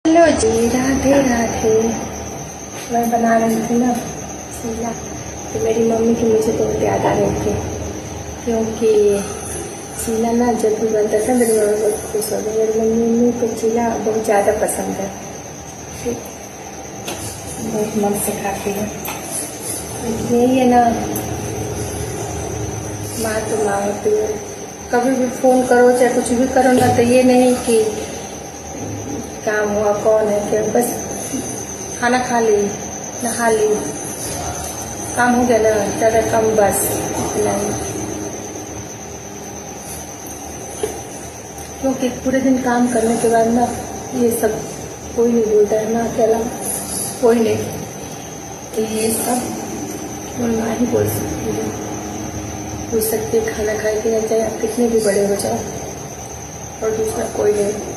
Hello जी, राधे राधे। मैं बना रही थी ना चीला, तो मेरी मम्मी की मुझे बहुत याद आ रही थी, क्योंकि चीला ना जब भी बनता था मेरी मम्मी बहुत खुश हो गई। मेरी मम्मी को चीला बहुत ज़्यादा पसंद है, ठीक, बहुत मन से खाती है। यही है ना, माँ तो माँ होती है। कभी भी फ़ोन करो चाहे कुछ भी करो ना, तो ये नहीं कि काम हुआ कौन है क्या, बस खाना खा ली, नहा ली, काम हो गया ना, ज़्यादा कम, बस इतना ही। क्योंकि पूरे दिन काम करने के बाद ना ये सब कोई नहीं बोलता है ना, अकेला कोई नहीं, तो ये सब माँ ही बोल सकती है, पूछ सकती है खाना खाए कि नहीं, चाहे आप कितने भी बड़े हो जाओ, और दूसरा कोई नहीं।